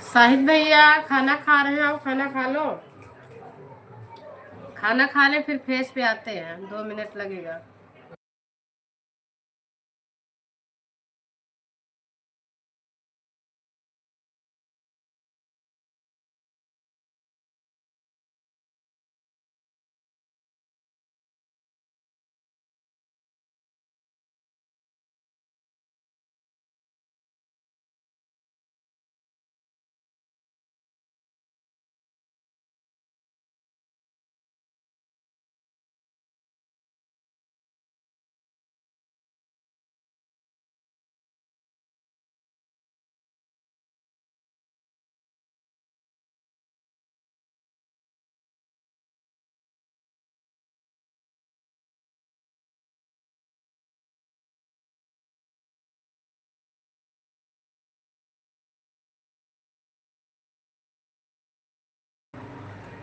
साहिद भैया, खाना खा रहे हैं, आओ खाना खा लो। खाना खा ले फिर फेस पे आते हैं, 2 मिनट लगेगा।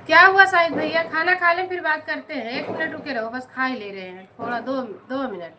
क्या हुआ साहिद भैया, खाना खा ले फिर बात करते हैं। 1 मिनट रुके रहो, बस खा ही ले रहे हैं, थोड़ा 2 2 मिनट।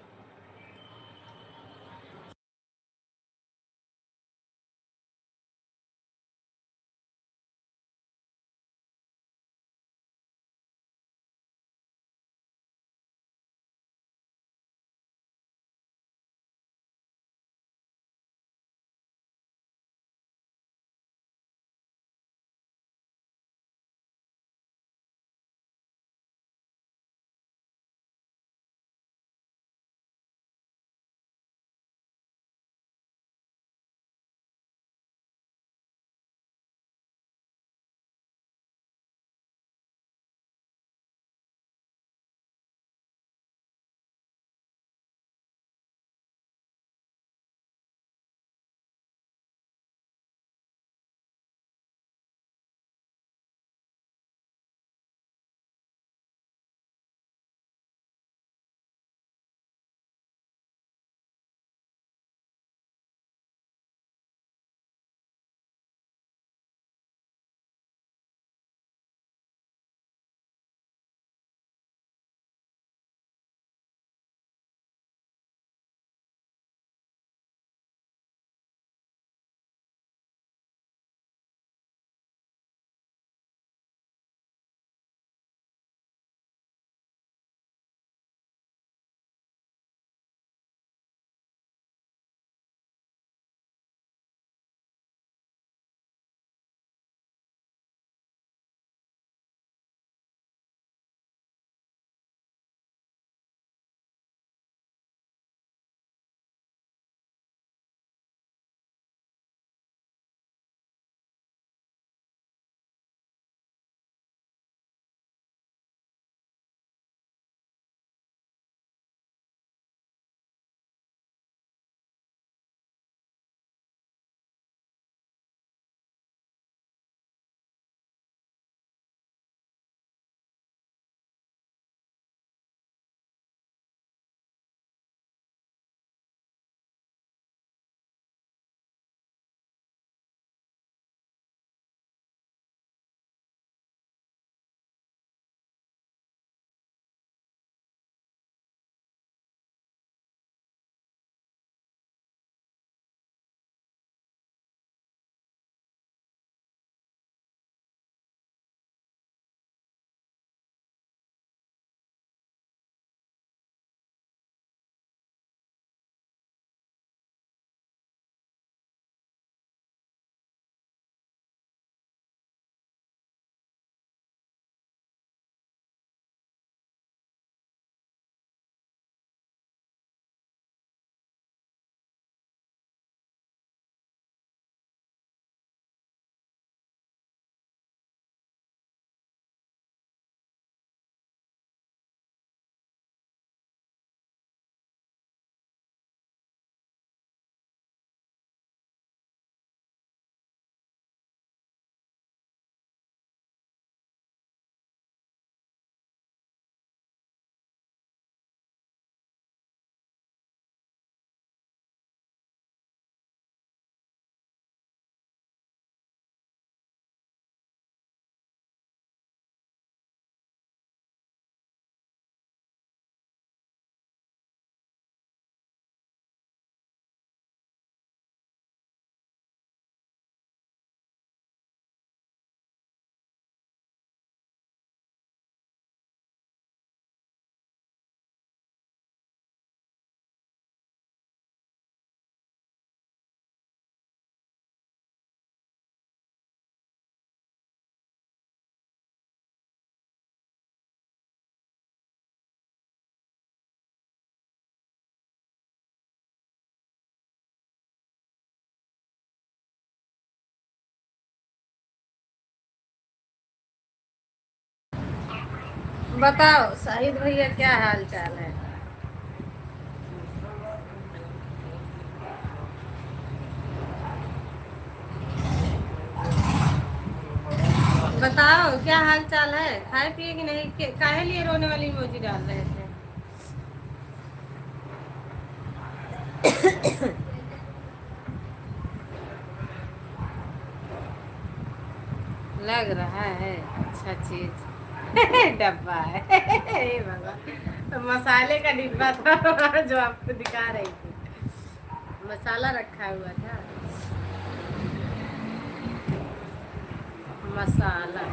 बताओ शाहिद भैया क्या हाल चाल है। बताओ क्या हाल चाल है, खाए पिए कि नहीं, काहे लिए रोने वाली इमोजी डाल रहे थे। लग रहा है अच्छा चीज। डब्बा है। हे बाबा, मसाले का डिब्बा था जो आपको दिखा रही थी, मसाला रखा हुआ था। मसाला।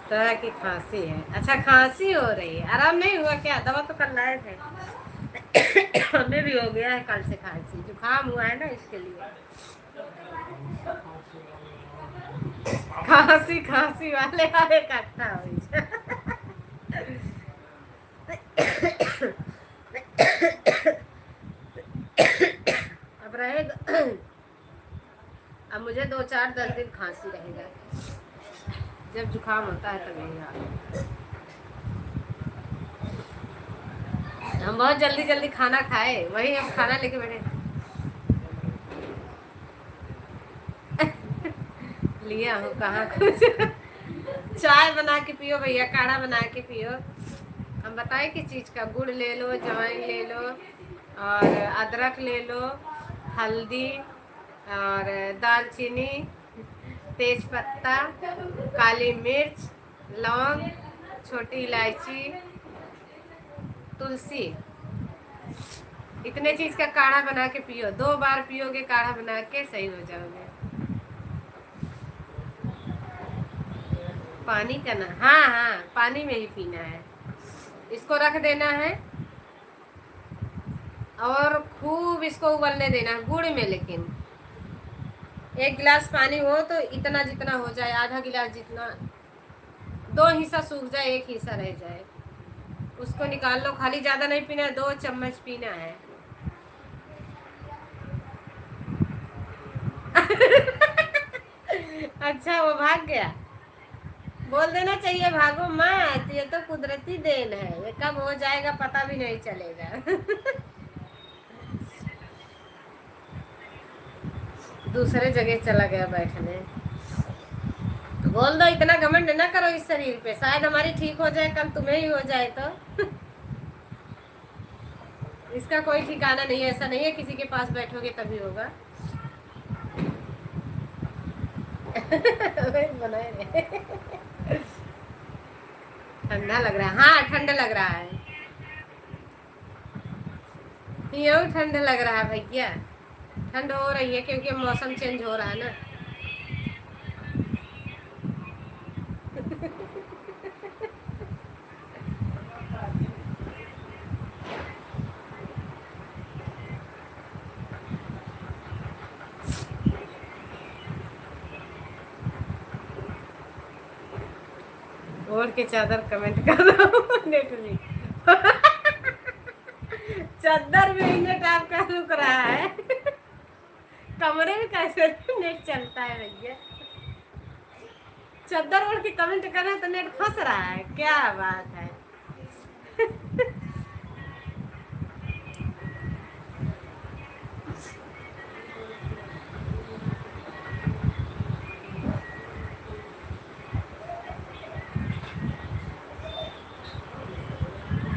तरह की खांसी है, अच्छा खांसी हो रही है, आराम नहीं हुआ क्या, दवा तो कल लाए थे। हमें भी हो गया है कल से खांसी, जुकाम हुआ है ना इसके लिए। खांसी खांसी वाले वाले इकट्ठा हो। अब रहेगा, अब मुझे 2 4 10 दिन खांसी रहेगा, जब जुकाम होता है तब नहीं। हम बहुत जल्दी जल्दी खाना खाए, वही हम खाना लेके बैठे। लिया हूँ कहाँ कुछ। चाय बना के पियो भैया, काढ़ा बना के पियो। हम बताए किस चीज़ का, गुड़ ले लो, अजवाइन ले लो, और अदरक ले लो, हल्दी, और दालचीनी, तेज पत्ता, काली मिर्च, लौंग, छोटी इलायची, तुलसी, इतने चीज का काढ़ा बना के पियो। 2 बार पियोगे काढ़ा बना के सही हो जाओगे। पानी का ना, हाँ हाँ पानी में ही पीना है। इसको रख देना है और खूब इसको उबलने देना है गुड़ में, लेकिन 1 गिलास पानी हो तो इतना जितना हो जाए, आधा गिलास जितना, 2 हिस्सा सूख जाए, 1 हिस्सा रह जाए, उसको निकाल लो। खाली ज्यादा नहीं पीना है, 2 चम्मच पीना है। अच्छा वो भाग गया, बोल देना चाहिए भागो मत, ये तो कुदरती देन है, ये कब हो जाएगा पता भी नहीं चलेगा। दूसरे जगह चला गया बैठने। तो बोल दो इतना घमंड ना करो इस शरीर पे, शायद हमारी ठीक हो जाए, कल तुम्हें ही हो जाए तो। इसका कोई ठिकाना नहीं है, ऐसा नहीं है किसी के पास बैठोगे तभी होगा। बनाए रहे। ठंडा लग रहा है, हाँ ठंडा लग रहा है, यूँ ठंड लग रहा है भैया, ठंड हो रही है क्योंकि मौसम चेंज हो रहा है ना। ओढ़ के चादर कमेंट कर दो। नेट भी चादर में नेट आपका रुक रहा है। कमरे में कैसे नेट चलता है भैया, चादर ओढ़ के कमेंट कर रहे तो नेट फंस रहा है, क्या बात है।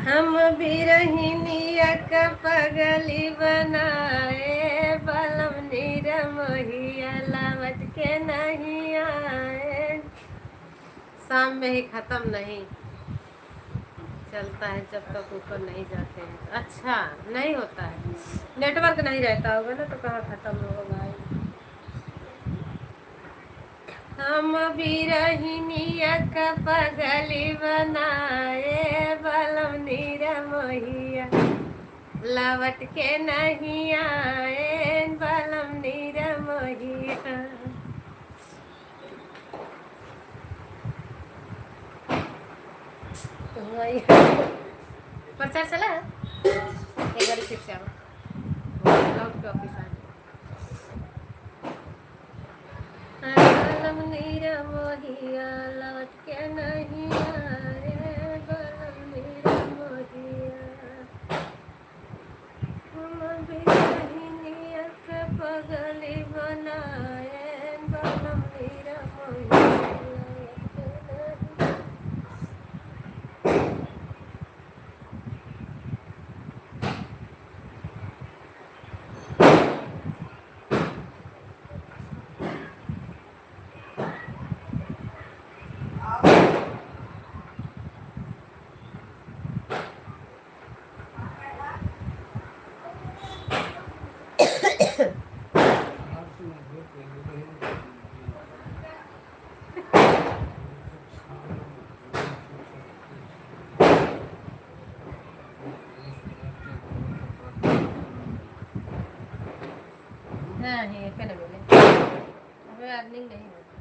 हम बिरहिनियक पगली बनाए, बलम निरमोहिया लावट के नहीं आए। शाम में ही खत्म नहीं चलता है जब तक ऊपर नहीं जाते हैं। अच्छा नहीं होता है, नेटवर्क नहीं रहता होगा ना, तो कहाँ खत्म होगा। हम बिरहिनियक पगली बनाए, बलम निरमोहिया लवट के नहीं आए, बलम निरमोहिया। प्रचार चला। एक बार फिर से आओ लौट के ऑफिस आ बलम नीरा मोहिया लौट के नहीं आए बलम नीरा मोहिया हम बिरहिनिया के पगली बनाए बलम नीरा मोहिया लौट के नहीं नहीं पहले बोले अबे अर्निंग नहीं होती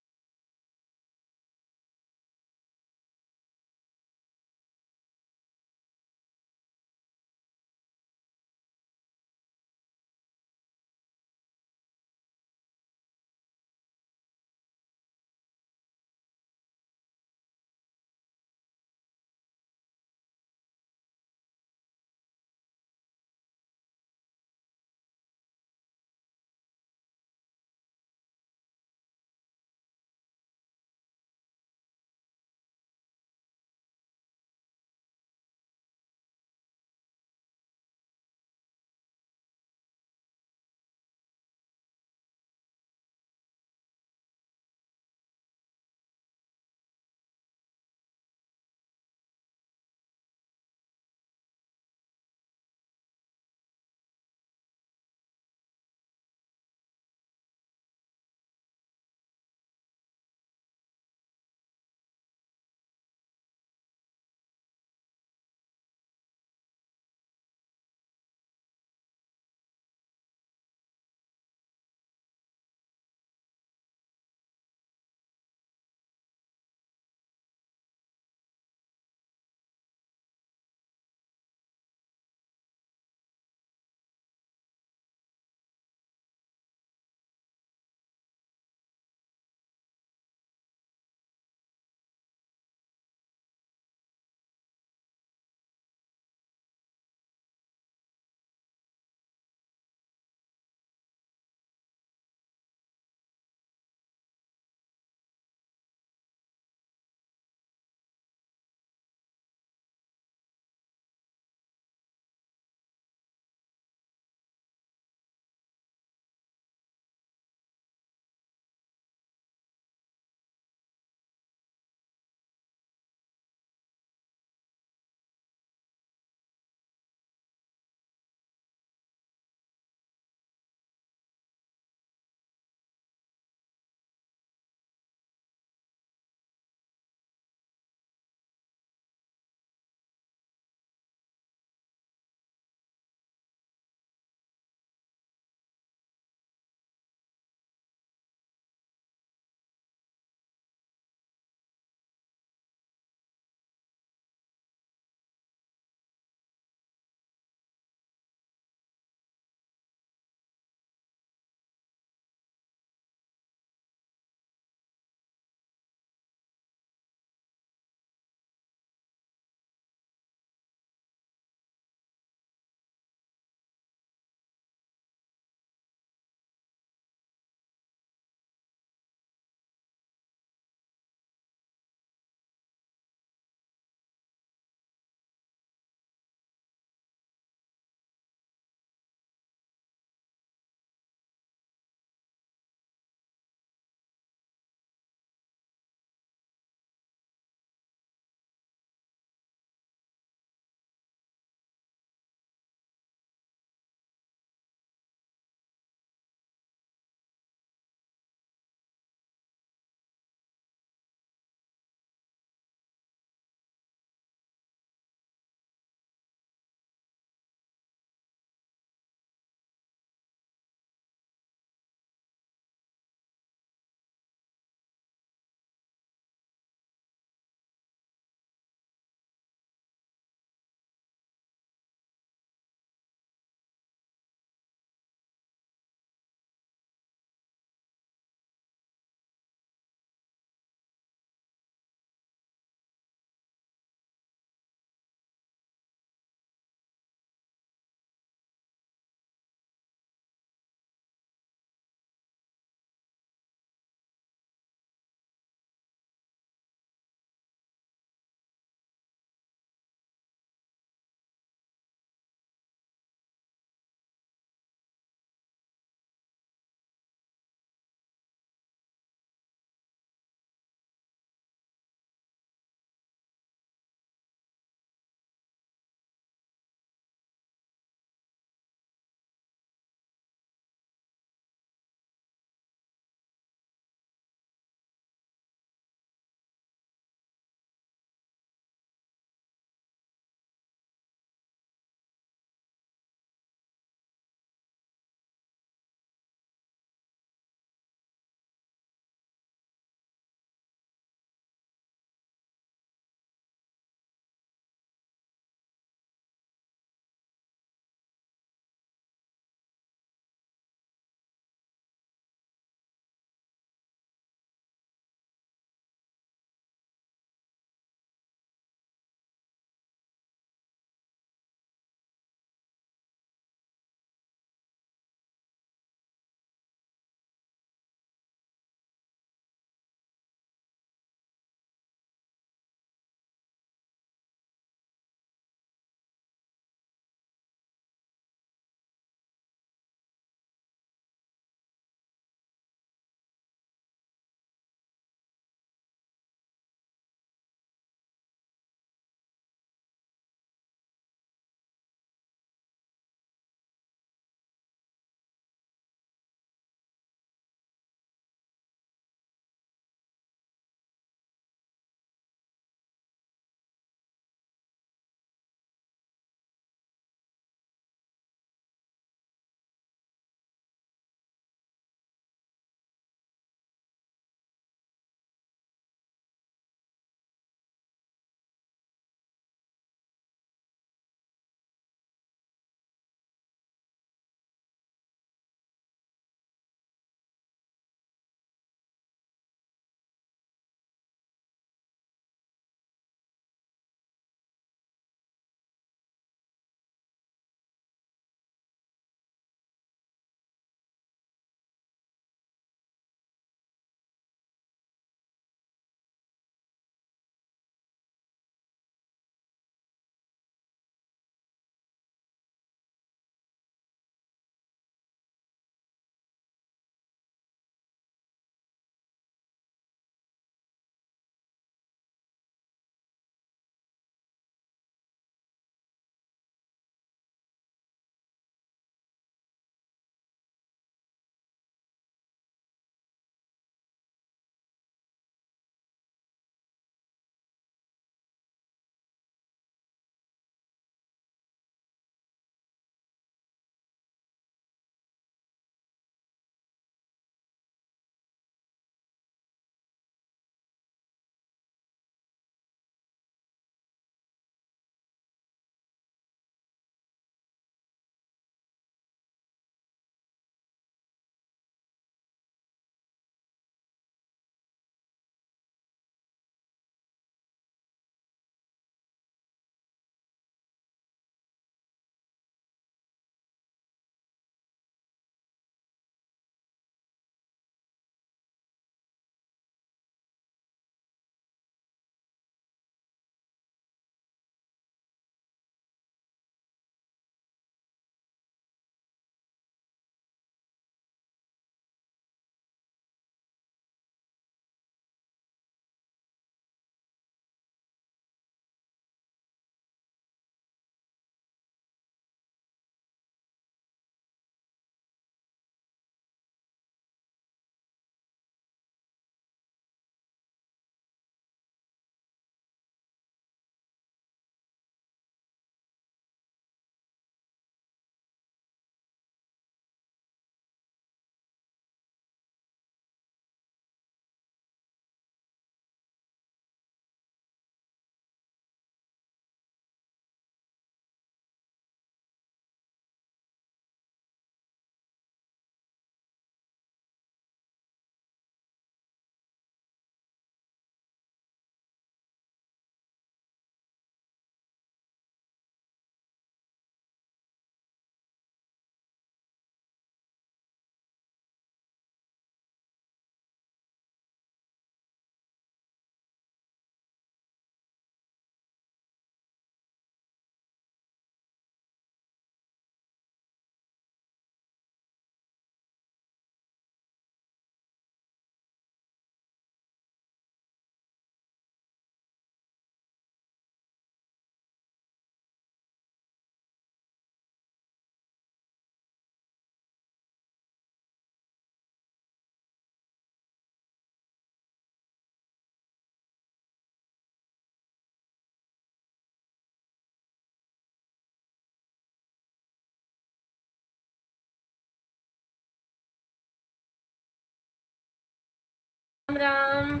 राम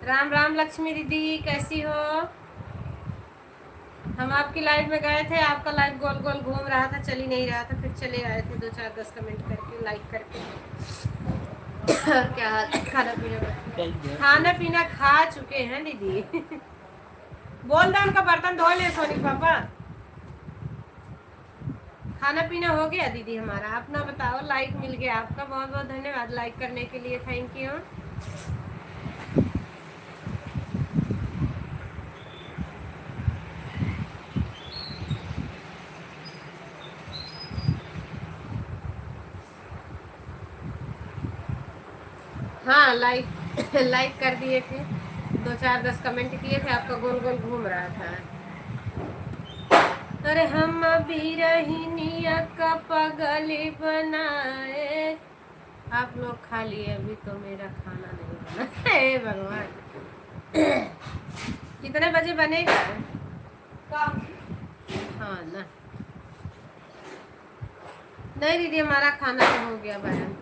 राम राम लक्ष्मी दीदी, कैसी हो? हम आपकी लाइव में गए थे, आपका लाइव गोल गोल घूम रहा था, चल ही नहीं रहा था, फिर चले आए थे 2 4 10 कमेंट करके, लाइक करके। क्या हाल? खाना पीना खा चुके हैं दीदी। बोल दो उनका बर्तन धो ले सोनी पापा। खाना पीना हो गया दीदी हमारा, अपना बताओ। लाइक मिल गया आपका, बहुत बहुत धन्यवाद लाइक करने के लिए, थैंक यू। हाँ लाइक लाइक कर दिए थे, 2 4 10 कमेंट किए थे, आपका गोल गोल घूम रहा था। अरे हम अभी रहीनिया का पगली बनाए, आप लोग खा लिए, अभी तो मेरा खाना नहीं बना। हे भगवान, कितने बजे बनेगा? हाँ ना, नहीं दीदी हमारा खाना तो हो गया बहन।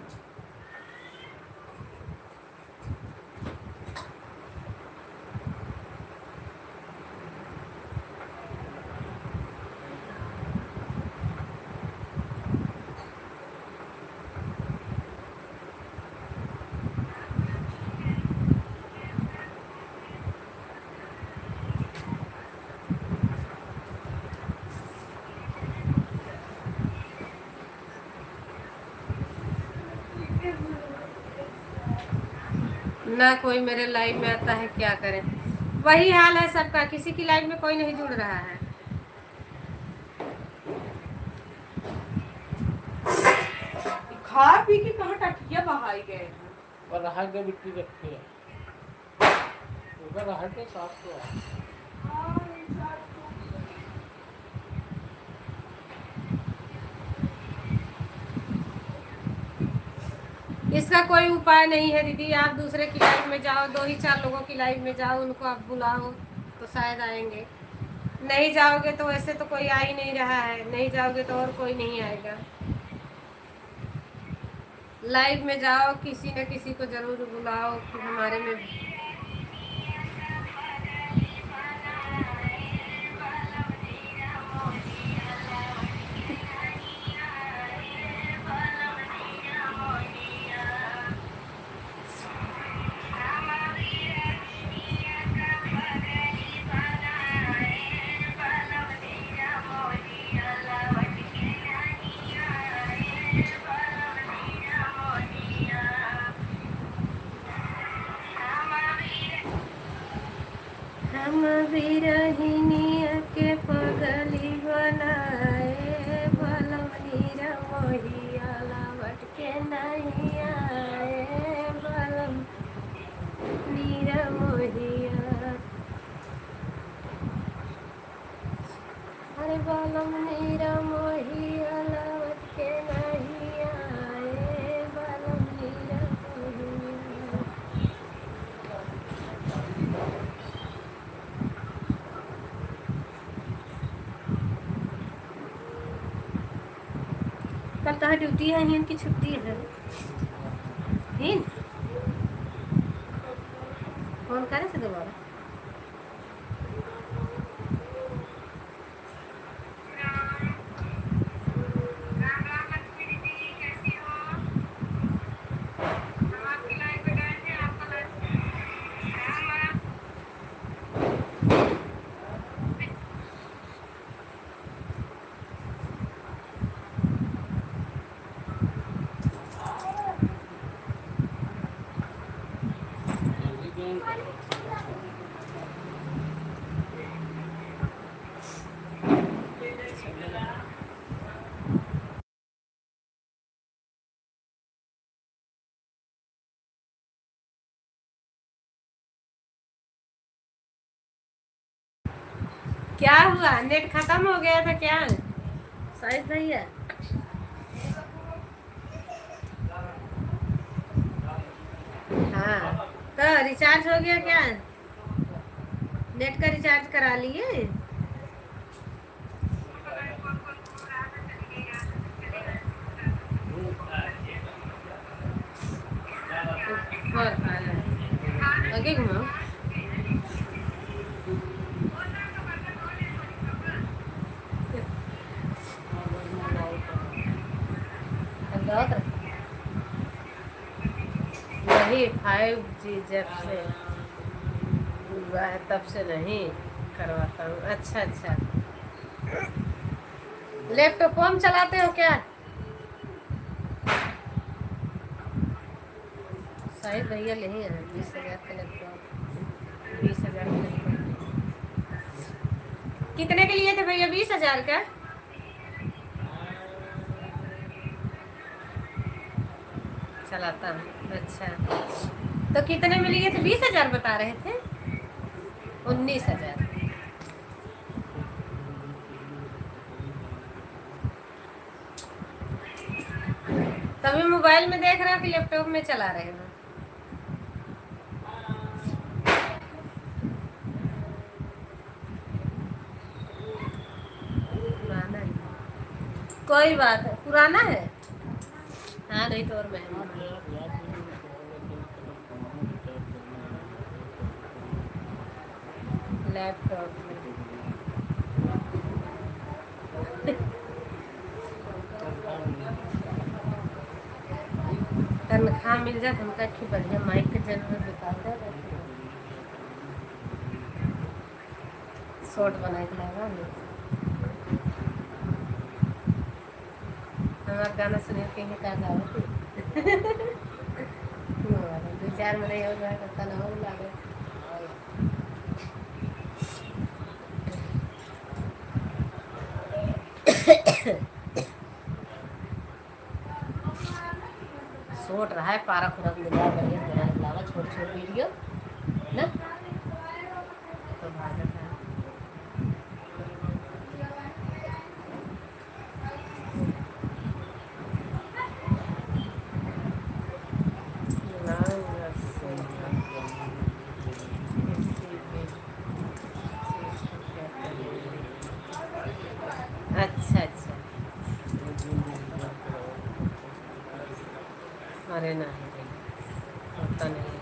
ना कोई मेरे लाइव में आता है, क्या करें? वही हाल है सबका, किसी की लाइव में कोई नहीं जुड़ रहा है। खा पी के कहाँ टटिया बहाई गए और रहा के मिट्टी रखी है, उधर रहा के साफ तो है। इसका कोई उपाय नहीं है दीदी, आप दूसरे की लाइव में जाओ, 2 ही 4 लोगों की लाइव में जाओ, उनको आप बुलाओ तो शायद आएंगे। नहीं जाओगे तो वैसे तो कोई आ ही नहीं रहा है, नहीं जाओगे तो और कोई नहीं आएगा। लाइव में जाओ, किसी न किसी को जरूर बुलाओ कि हमारे में। हम बिरहिनिया के पगली बनाए, बलम नीरा मोहिया लावट के नहीं आए, बलम नीरा मोहिया। अरे बलम नीरा मोहिया लावट के नहीं आए, बलम नीरा मोहिया। कल तो ड्यूटी है, हिंद की छुट्टी है। हिंद फोन करे से दोबारा। क्या हुआ, नेट खत्म हो गया था क्या? शायद नहीं है। हाँ तो रिचार्ज हो गया क्या? नेट का रिचार्ज करा लिए? और आगे घुमाओ। नहीं 5G जब से हुआ है तब से नहीं करवाता हूँ। अच्छा अच्छा, लैपटॉप हम चलाते हो क्या? शाहिद भैया नहीं है। 20,000 का लैपटॉप, 20,000 का लैपटॉप कितने के लिए थे भैया? 20,000 का। चलाता हूँ। अच्छा, तो कितने में लिए थे? 20,000 बता रहे थे। 19,000। तभी मोबाइल में देख रहा कि लैपटॉप में चला रहे हो। पुराना है, कोई बात है, पुराना है। हाँ नहीं तो और महंगा। लैपटॉप में तनख्वाह मिल जाए तो हमका अच्छी बढ़िया माइक के जरूरत बताता है। शॉर्ट बना के लगा हमारा गाना सुने कहीं का गाओ 2-4 महीने हो गया करता ना हो लागे। सोट रहा है पारा खुराक मिला बढ़िया बना लावा छोट छोट वीडियो ना तो भागत है। अच्छा अच्छा, अरे नहीं होता नहीं।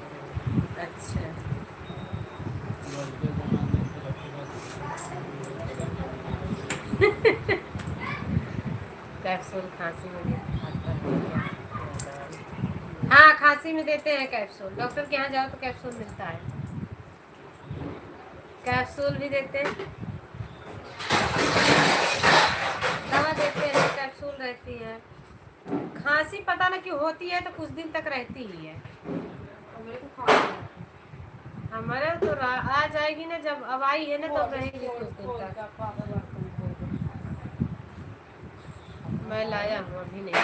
अच्छा कैप्सूल खांसी में आता है? हाँ खांसी में देते हैं कैप्सूल। डॉक्टर के यहाँ जाओ तो कैप्सूल मिलता है। कैप्सूल भी देते हैं, दवा देते हैं, कैप्सूल रहती है। खांसी पता ना क्यों होती है तो कुछ दिन तक रहती ही है। हमारे तो आ जाएगी ना, जब अब आई है ना तब रहेगी कुछ दिन तक। मैं लाया हूँ अभी नहीं।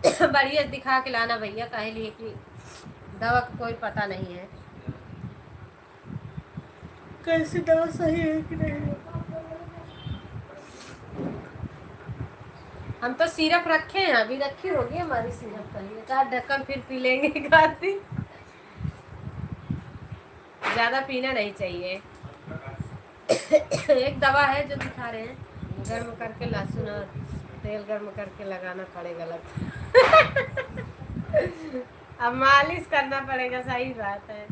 अच्छा बढ़िया दिखा के लाना भैया, काहे लिए कि दवा का कोई पता नहीं है कैसी दवा सही है कि नहीं। हम तो सिरप रखे हैं, अभी रखी होगी हमारी सिरप कहीं का ढक्कन, फिर पी लेंगे खाती। ज़्यादा पीना नहीं चाहिए। एक दवा है जो दिखा रहे हैं, गर्म करके लहसुन और तेल गर्म करके लगाना पड़ेगा लगता अब मालिश करना पड़ेगा। सही बात है।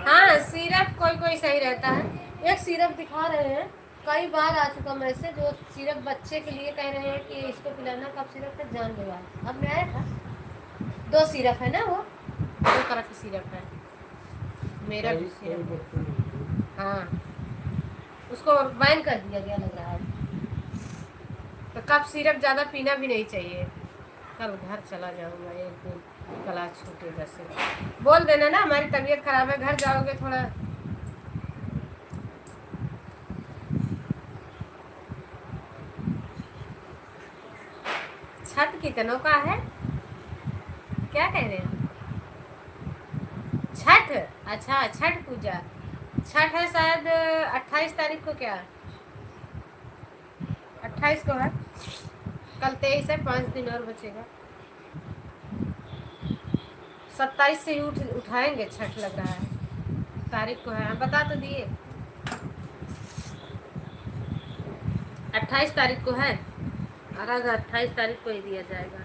हाँ सिरप कोई कोई सही रहता है। एक सिरप दिखा रहे हैं, कई बार आ चुका मैसेज, जो सिरप बच्चे के लिए कह रहे हैं कि इसको पिलाना। कब सिरप है? जानलेवा। अब मैं आया था 2 सिरप है ना, वो 2 तरह की सिरप है। मेरा भी सिरप, हाँ उसको बैन कर दिया गया लग रहा है। तो कब सिरप ज़्यादा पीना भी नहीं चाहिए। कल घर चला जाऊँगा एक दिन, क्लास छूटेगा से बोल देना ना हमारी तबीयत खराब है, घर जाओगे थोड़ा। छठ कितनों का है? क्या कह रहे हैं? छठ? अच्छा छठ पूजा। छठ है शायद 28 तारीख को। क्या 28 को है? कल 23 है, 5 दिन और बचेगा। 27 से ही उठाएंगे छठ लग रहा है। तारीख को है, बता तो दिए। 28 तारीख को है, अर्घ 28 तारीख को ही दिया जाएगा।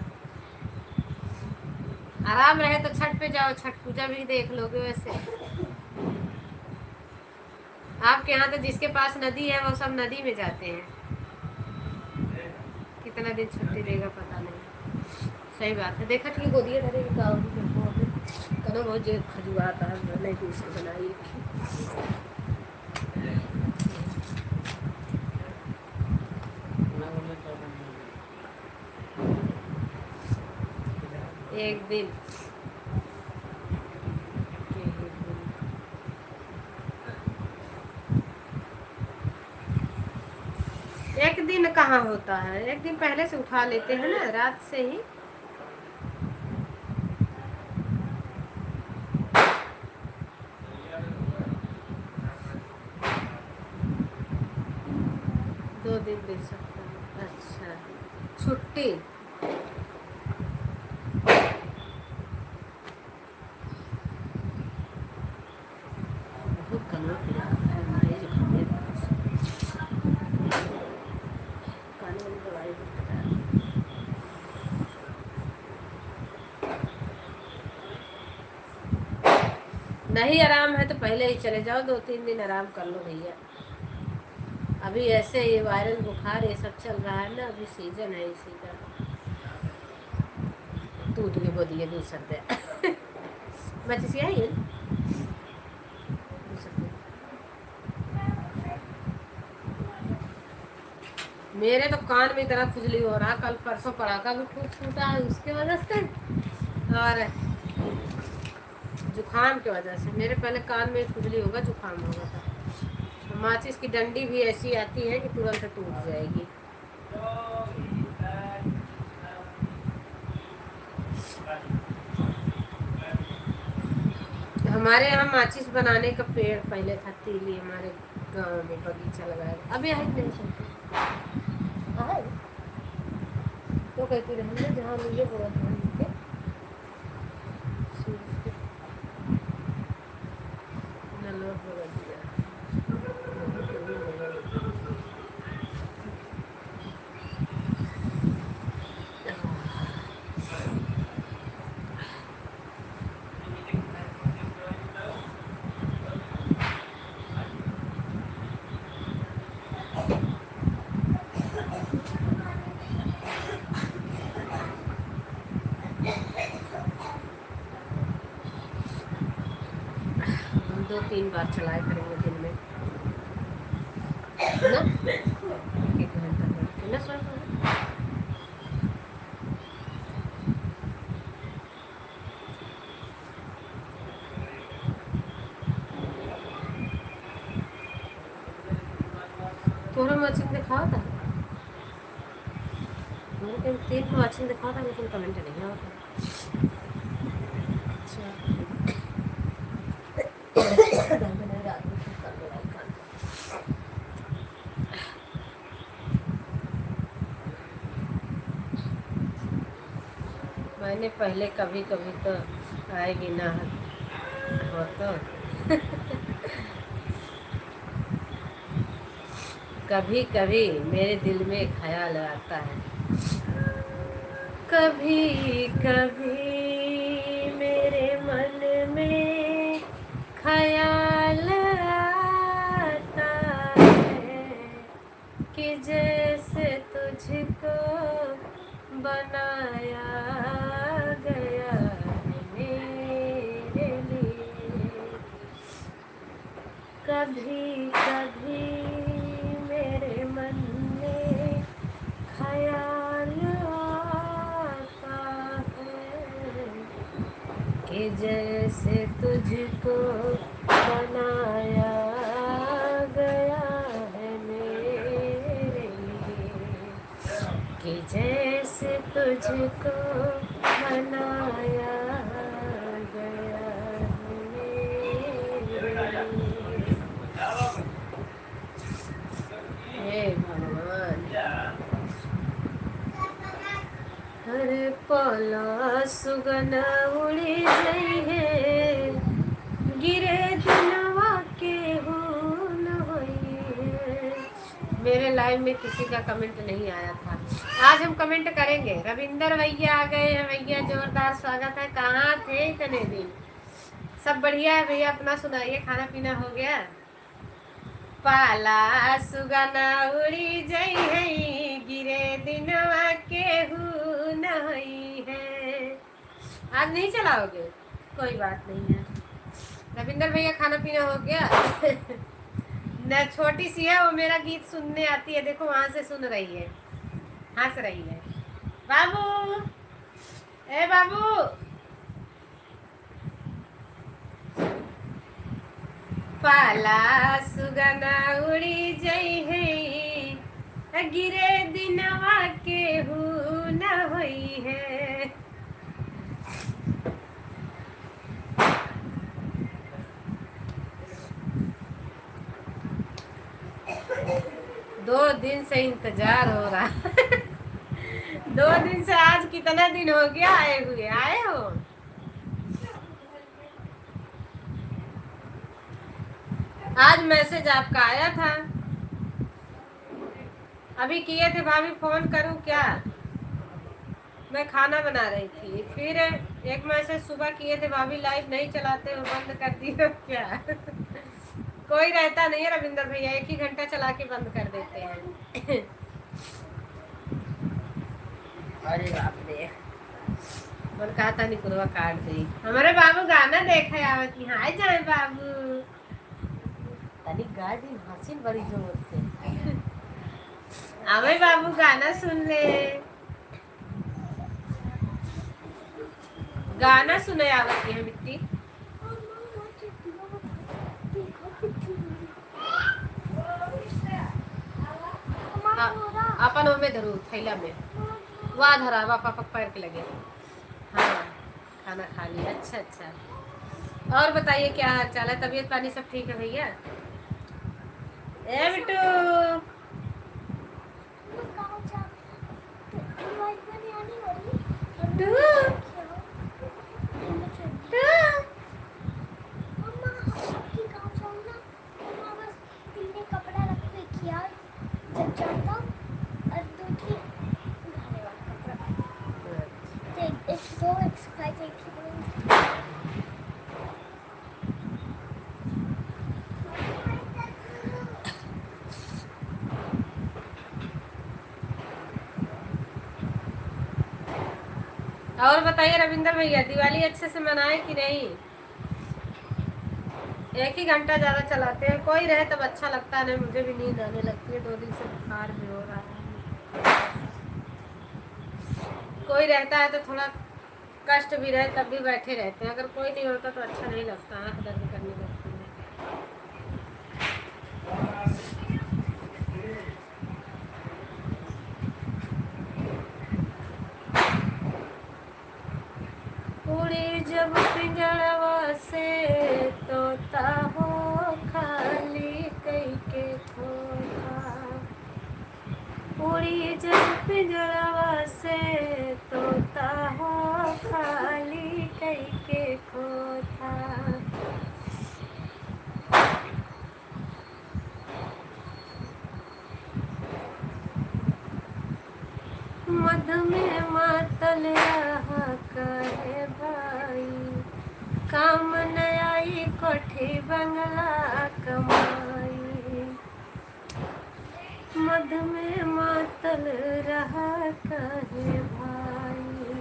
आराम रहे तो छठ पे जाओ, छठ पूजा भी देख लोगे। वैसे आपके यहाँ तो जिसके पास नदी है वो सब नदी में जाते हैं। कितना दिन छुट्टी देगा पता नहीं। सही बात है। देखा कि गोदिया धरे गाँव कनो बहुत जो खजुआता है, मैंने दूसरी बनाई। एक दिन एक दिन कहाँ होता है, एक दिन पहले से उठा लेते हैं ना, रात से ही। दो दिन दे सकता है। अच्छा, छुट्टी नहीं आराम है तो पहले ही चले जाओ, 2-3 दिन आराम कर लो भैया। अभी ऐसे ये वायरल बुखार ये सब चल रहा है ना, अभी सीजन है इसी का। टूट के बोलिए दूसर दे बच्चे से आई है। मेरे तो कान में इतना खुजली हो रहा, कल परसों पराका भी खूब फूटा है उसके वजह से, और जुखाम की वजह से। मेरे पहले कान में खुजली होगा, जुखाम होगा था। माचिस की डंडी भी ऐसी आती है कि तुरंत टूट जाएगी। हमारे यहाँ माचिस बनाने का पेड़ पहले था, तीली हमारे गांव में बगीचा लगाया। अभी आई नहीं सकती तो कहती रही जहाँ मुझे बोला था दो 3 बार चलाए करेंगे दिन में ना, 1 घंटा ना सर। थोड़ा मैचिंग दिखाओ था, 3 मैचिंग दिखाओ था, लेकिन कमेंट नहीं आता। मैंने पहले कभी कभी तो आएगी ना हो तो कभी कभी मेरे दिल में ख्याल आता है, कभी कभी मेरे मन में ख्याल आता है कि जैसे तुझको बनाया गया है मेरे लिए। कभी कभी मेरे मन में ख्याल आता है कि जैसे तुझको बनाया गया है मेरे लिए, कि जैसे तुझको बनाया गया है मेरे लिए। हे भगवान, हर पला सुगन उड़ी गई है, गिरे दिनवा के हो न होई है। मेरे लाइव में किसी का कमेंट नहीं आया था। आज हम कमेंट करेंगे। रविंदर भैया आ गए हैं। भैया जोरदार स्वागत है। कहाँ थे इतने दिन? सब बढ़िया है भैया, अपना सुनाइए, खाना पीना हो गया? पाला सुगना उड़ी जई है, गिरे दिनवा केहू नहीं है। आज नहीं चलाओगे? कोई बात नहीं है। रविंदर भैया खाना पीना हो गया? न छोटी सी है वो, मेरा गीत सुनने आती है, देखो वहां से सुन रही है, हंस रही है। बाबू, ए बाबू, पाला सुगना उड़ी जई है, गिरे दिनवा केहू न होई है। 2 दिन से इंतजार हो रहा। 2 दिन से, आज कितना दिन हो गया आए हुए? आए हो? आज मैसेज आपका आया था, अभी किए थे भाभी, फोन करूं क्या? मैं खाना बना रही थी। फिर एक मैसेज सुबह किए थे, भाभी लाइव नहीं चलाते हो, बंद कर दिए हो क्या? कोई रहता नहीं है रविंदर भैया, 1 ही घंटा चला के बंद कर देते हैं। अरे बाप रे, मन कहा था निकुलवा काट दी। हमारे बाबू गाना देखे आवत की, हाय जाए बाबू, तनी गा दी हसीन बड़ी जोर से। आवे बाबू गाना सुन ले, गाना सुने आवत की है मिट्टी। अपन में धरू थैला में, वहाँ धरा पापा पैर के लगे। हाँ खाना खा लिया, अच्छा अच्छा। और बताइए क्या हाल चाल है, तबीयत पानी सब ठीक है भैया? ए बिट्टू, और बताइए रविंदर भैया, दिवाली अच्छे से मनाए कि नहीं? 1 ही घंटा ज़्यादा चलाते हैं, कोई रहे तब अच्छा लगता है। मुझे भी नींद आने लगती है, 2 दिन से बुखार भी हो रहा है। कोई रहता है तो थोड़ा कष्ट भी रहे तब भी बैठे रहते हैं, अगर कोई नहीं होता तो अच्छा नहीं लगता, आँख दर्द करने लगती है। उड़ी जब पिंजड़वा से तोता हो खाली कई के खोखा, उड़ी जब पिंजड़वा से तोता हो खाली कई के खोखा। मध में मातल रहा करे भाई, काम न आई कोठी बंगला कमाई। मध में मातल रहा करे भाई,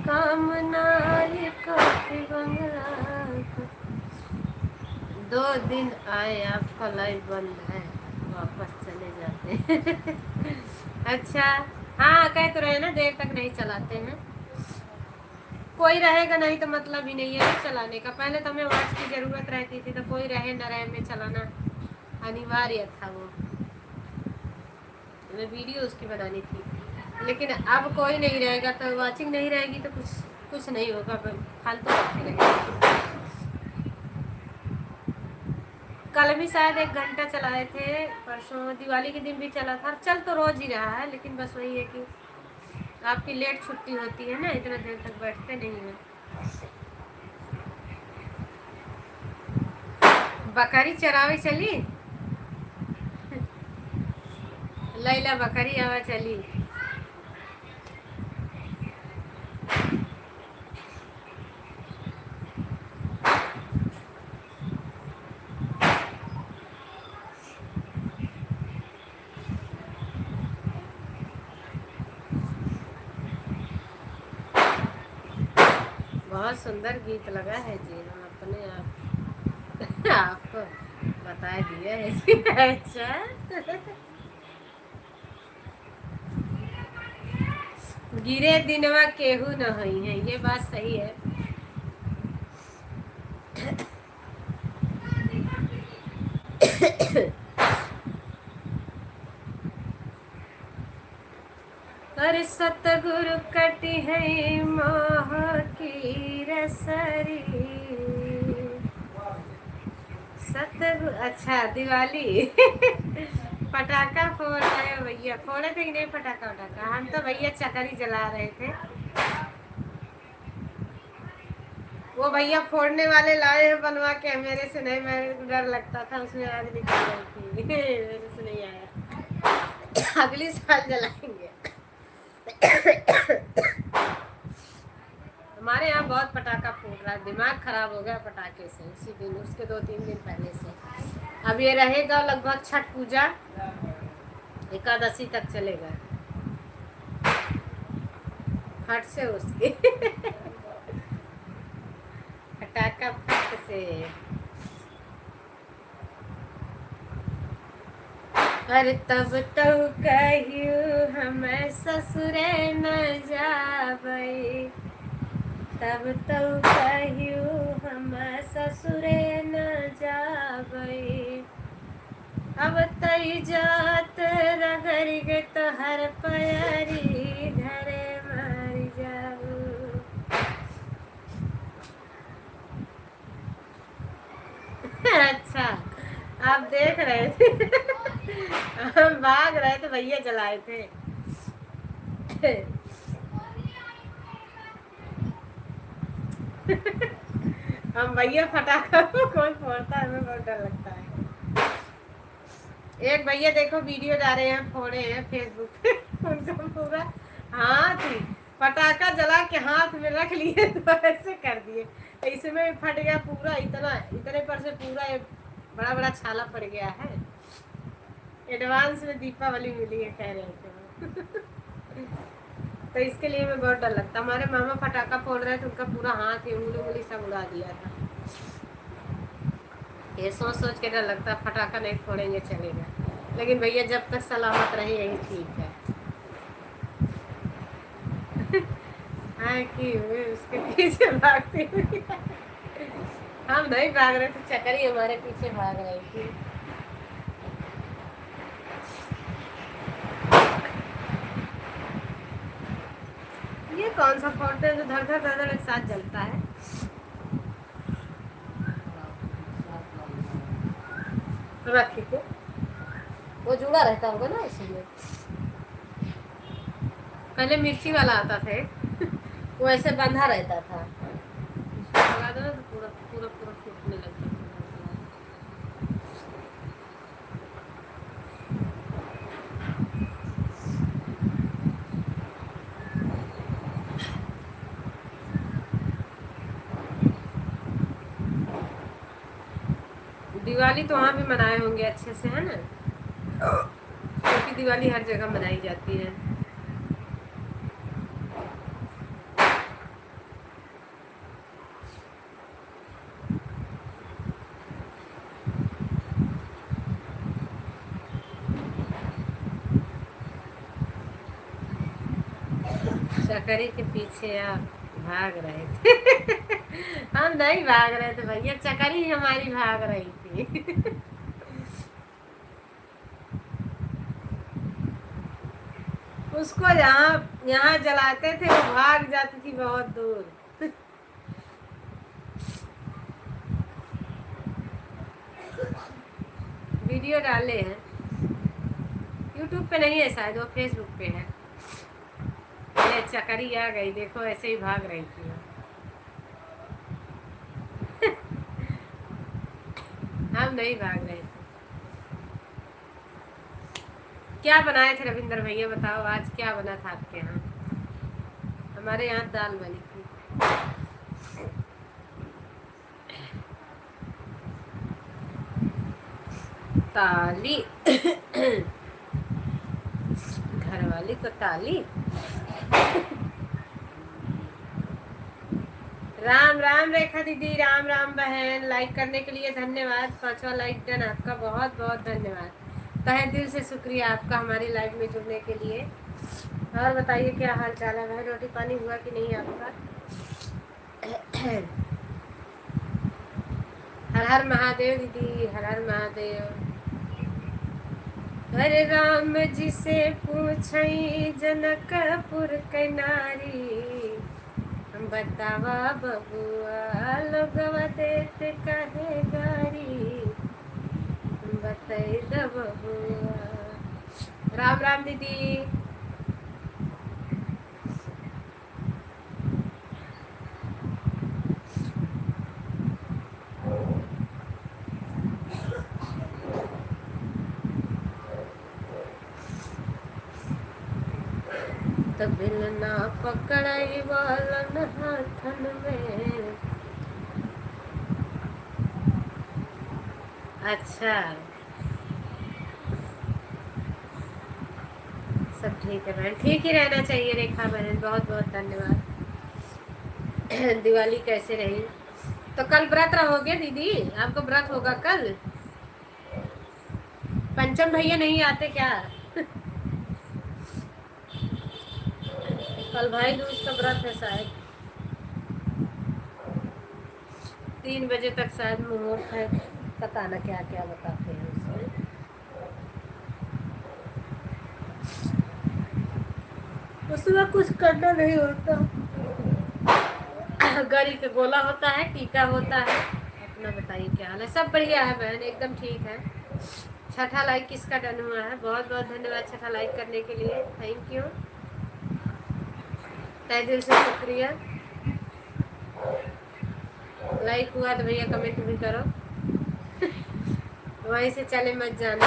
काम न आई कोठी बंगला। 2 दिन आए, आपका लाइव बंद है, वापस चले जाते। अच्छा हाँ, कह तो रहे ना देर तक नहीं चलाते हैं। कोई रहेगा नहीं तो मतलब ही नहीं है चलाने का। पहले तो हमें वॉच की ज़रूरत रहती थी, तो कोई रहे न रहे में चलाना अनिवार्य था। वो हमें वीडियो उसकी बनानी थी, लेकिन अब कोई नहीं रहेगा तो वॉचिंग नहीं रहेगी तो कुछ नहीं होगा, फालतू करते रहेंगे। कल भी शायद 1 घंटा चलाए थे, परसों दिवाली के दिन भी चला था। चल तो रोज ही रहा है, लेकिन बस वही है कि आपकी लेट छुट्टी होती है ना, इतना देर तक बैठते नहीं हैं। बकरी चरावे चली। लैला बकरी आवा चली। बहुत सुंदर गीत लगा है जी, हम अपने आप आपको बता दिया है जी। अच्छा, गिरे दिनवा केहू न हई है, ये बात सही है। पर सतगुरु कटी है मोह की रसरी। सतगुरु, अच्छा दिवाली। पटाखा फोड़ रहे हो भैया? फोड़े थे कि नहीं पटाखा वटाखा? हम तो भैया चकरी जला रहे थे। वो भैया फोड़ने वाले लाए हैं बनवा के, मेरे से नहीं, मेरे को डर लगता था, उसमें आग निकल रही थी। मेरे से नहीं आया। अगली साल जलाएंगे। हमारे यहाँ बहुत पटाखा फूट रहा है, दिमाग खराब हो गया पटाखे से। उसी दिन, उसके 2-3 दिन पहले से। अब ये रहेगा लगभग छठ पूजा, एकादशी तक चलेगा। फट से उसके पटाखा फट से। अरे तब तो कहियो हम ससुरे न जाबई, तब तो कहियो हम ससुरे न जाबई। अब तई जात रगड़ के तोहर पैरी धरे मर जाऊ। अच्छा, आप देख रहे थे। हम भाग रहे थे, भैया जलाए थे। हम भैया पटाखा कौन फोड़ता है, हमें बहुत डर लगता है। एक भैया देखो वीडियो डाल रहे हैं, फोड़े हैं फेसबुक पे। उनको पूरा हाथ ही पटाखा जला के हाथ में रख लिए, तो ऐसे कर दिए, इसमें फट गया पूरा, इतना इतने पर से पूरा बड़ा बड़ा छाला पड़ गया है। एडवांस में दीपावली मिली है कह रहे थे। तो इसके लिए मैं बहुत डर लगता। हमारे मामा पटाखा फोड़ रहे थे, उनका पूरा हाथ ही उंगली सब उड़ा दिया था। ये सोच सोच के डर लगता, पटाखा नहीं फोड़ेंगे चलेगा, लेकिन भैया जब तक सलामत रहे यही ठीक है। हाँ कि उसके पीछे भागती हुई। हम नहीं भाग रहे थे, चकरी हमारे पीछे भाग रही थी। ये कौन सा फोड़ते हैं जो धड़ धड़ धड़ धड़ एक साथ जलता है? रखी को वो जुड़ा रहता होगा ना, इसीलिए। पहले मिर्ची वाला आता था, वो ऐसे बंधा रहता था, लगा दो ना तो पूरा पूरा पूरा फूटने लगता था। दिवाली तो वहाँ भी मनाए होंगे अच्छे से, है ना? क्योंकि दिवाली हर जगह मनाई जाती है। चकरी के पीछे आप भाग रहे थे। हम नहीं भाग रहे थे भैया, चकरी हमारी भाग रही थी। उसको यहाँ जलाते थे, वो भाग जाती थी बहुत दूर। वीडियो डाले हैं, यूट्यूब पे नहीं है शायद, वो फेसबुक पे है। ये चकरी आ गई, देखो ऐसे ही भाग रही थी। हम नहीं भाग रहे थे। क्या बनाए थे रविंद्र भैया, बताओ आज क्या बना था आपके यहाँ? हमारे यहाँ दाल बनी थी। ताली घरवाली को ताली। राम राम रेखा दीदी, राम राम बहन, लाइक करने के लिए धन्यवाद। 5वां लाइक डन आपका, बहुत बहुत धन्यवाद। तहे दिल से शुक्रिया आपका हमारी लाइव में जुड़ने के लिए। और बताइए क्या हाल चाल है भाई, रोटी पानी हुआ कि नहीं आपका? हर हर महादेव दीदी, हर हर महादेव। हरे राम जी से पूछई जनकपुर के नारी, बतावा बबुआ लोगवा देत कहे गारी, बताई द बबुआ। राम राम दीदी। बिल ना पकड़ाई वालन हाथन में। अच्छा, सब ठीक है बहन, ठीक ही रहना चाहिए रेखा बहन, बहुत बहुत धन्यवाद। दिवाली कैसे रही? तो कल व्रत रहोगे दीदी? आपको व्रत होगा कल? पंचम भैया नहीं आते क्या? कल भाई दूज का व्रत है शायद, 3 बजे तक शायद मुहूर्त है, पता ना क्या क्या बताते हैं उसमें। उसमें कुछ करना नहीं होता, गरी का गोला होता है, टीका होता है। अपना बताइए क्या हाल है? सब बढ़िया है बहन, एकदम ठीक है। छठा लाइक किसका डन हुआ है? बहुत बहुत धन्यवाद छठा लाइक करने के लिए, थैंक यू, तहे दिल से शुक्रिया। लाइक हुआ तो भैया कमेंट भी करो। वहीं से चले मत जाना।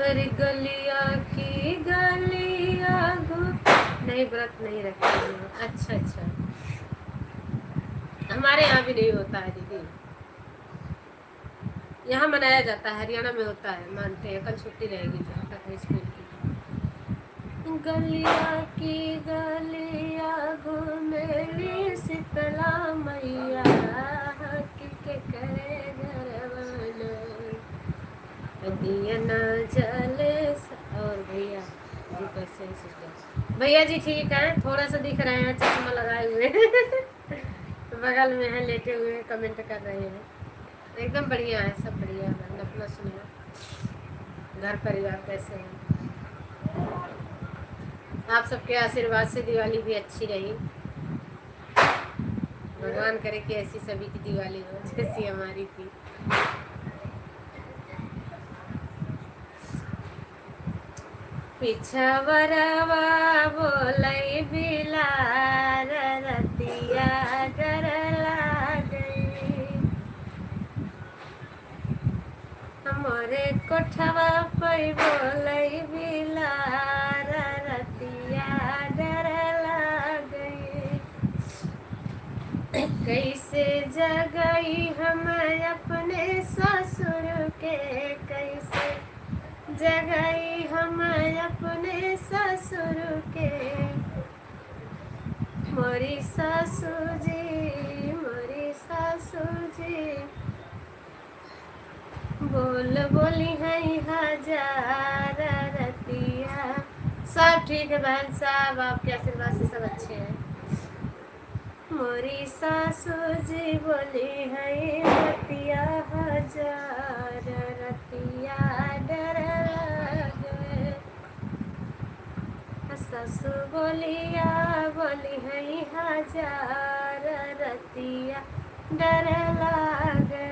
अरे गलिया की गलिया नहीं, व्रत नहीं रखते हैं। अच्छा अच्छा, हमारे यहाँ भी नहीं होता है दीदी, यहाँ मनाया जाता है, हरियाणा में होता है, मानते हैं। कल छुट्टी रहेगी जहाँ तक है स्कूल की। गलिया की गलिया घूमेली शीतला मैया, के करे घरवाना दिया न जले। और भैया जी कैसे हैं सिस्टर? भैया जी ठीक है, थोड़ा सा दिख रहे हैं, चश्मा लगाए हुए बगल में है, लेटे हुए, कमेंट कर रहे हैं। एकदम बढ़िया है, सब बढ़िया है। अपना सुनिए, घर परिवार कैसे हैं? आप सबके आशीर्वाद से दिवाली भी अच्छी रही। भगवान करे कि ऐसी सभी की दिवाली हो जैसी हमारी थी। पिछवरवा बोलई बिलार, रतिया डर लागई, हमरे कोठवा पे बोलई बिलार, रतिया डर लागई। कैसे जगई हम अपने ससुर के, कैसे जगई हम अपने ससुर के। मोरी सासू जी, मोरी सासू जी, बोल बोली है हजार रतिया। सब ठीक है बहन साहब, आपके आशीर्वाद से सब अच्छे हैं। मोरी सासू जी बोली है रतिया हजार, रतिया डर लागे। सासू बोलिया बोली है हजार, रतिया डर लागे।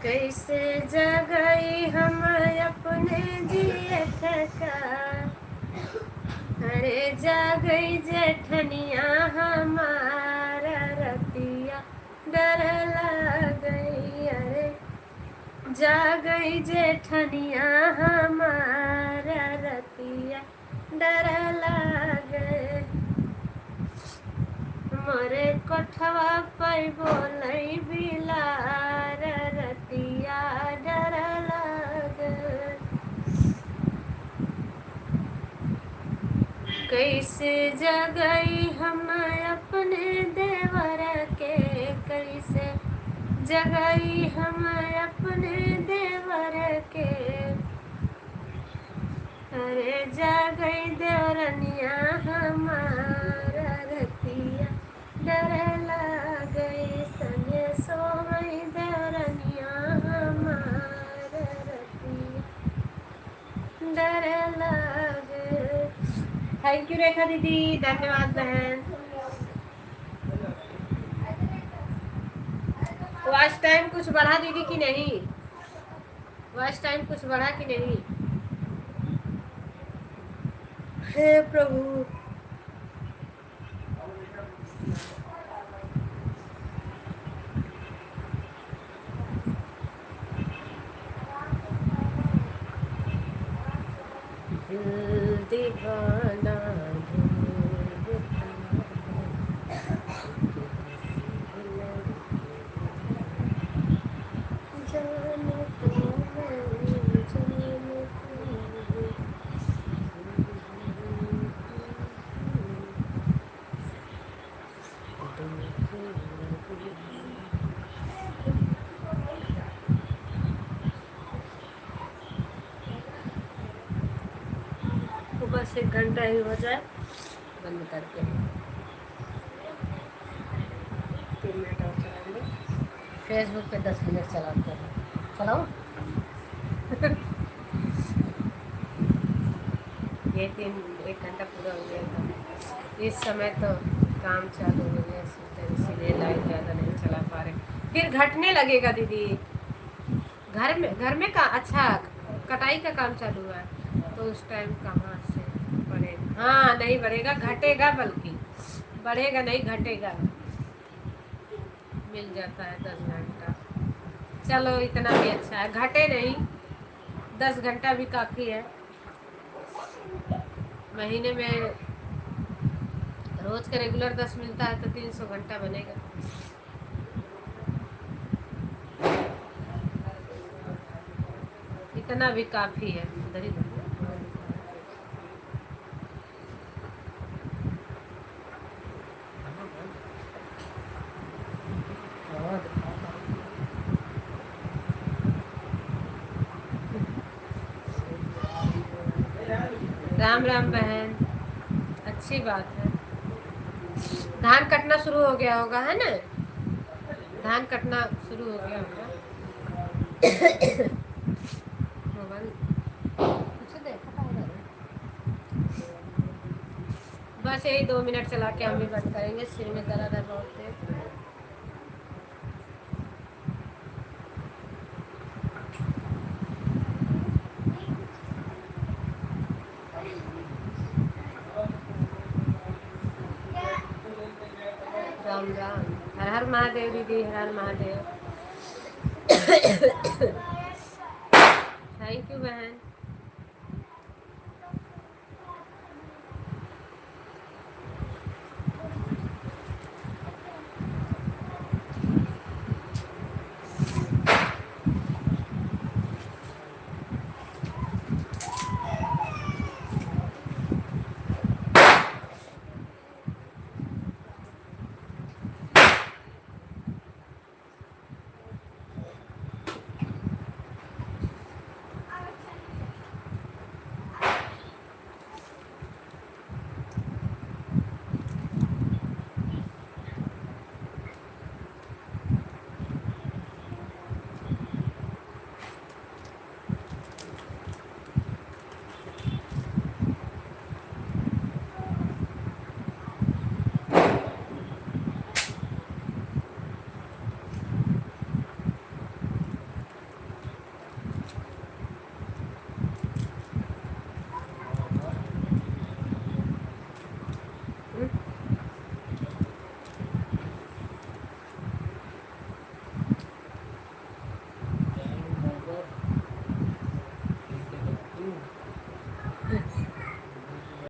कैसे जगई हम अपने जियत का, अरे जा गई जेठनिया हमारा रतिया डर गई। अरे जा गई जेठनिया हमारा रतिया डर गए। मोरे कोठवा पर बोलई बिलार रतिया डर गए। कैसे जगई हम अपने देवर के, कैसे जगई हम अपने देवर के। अरे जा गई देवरनिया हमारा रतिया डर गई। संगे सो गई देवरनिया हमारा रतिया डर गई। थैंक यू रेखा दीदी, धन्यवाद बहन। वॉच टाइम कुछ बढ़ा दीदी कि नहीं? वॉच टाइम कुछ बढ़ा कि नहीं? हे प्रभु। दिल दीवाना बस 1 घंटा ही हो जाए बंद करके। 3 मिनट और चलाएंगे। फेसबुक पे 10 मिनट चलाते हैं। चलाओ। ये 1 घंटा पूरा हो गया था। इस समय तो काम चालू हो गया, इसीलिए लाइव ज़्यादा नहीं चला पा रहे। फिर घटने लगेगा दीदी। घर में का अच्छा कटाई का काम चालू है तो उस टाइम कहाँ से बढ़ेगा? हाँ नहीं बढ़ेगा, घटेगा, बल्कि बढ़ेगा नहीं घटेगा। मिल जाता है 10 घंटा। चलो इतना भी अच्छा है, घटे नहीं। 10 घंटा भी काफ़ी है। महीने में रोज का रेगुलर 10 मिलता है तो 300 घंटा बनेगा। इतना भी काफ़ी है। उधर ही राम राम बहन, अच्छी बात है। धान कटना शुरू हो गया होगा, है ना? धान कटना शुरू हो गया होगा। मोबाइल कुछ देखा था। बस यही 2 मिनट चला के हम भी बंद करेंगे। सिर में दर्द है बहुत तेज। राम राम, हर हर महादेव दीदी, हर हर महादेव। थैंक यू बहन।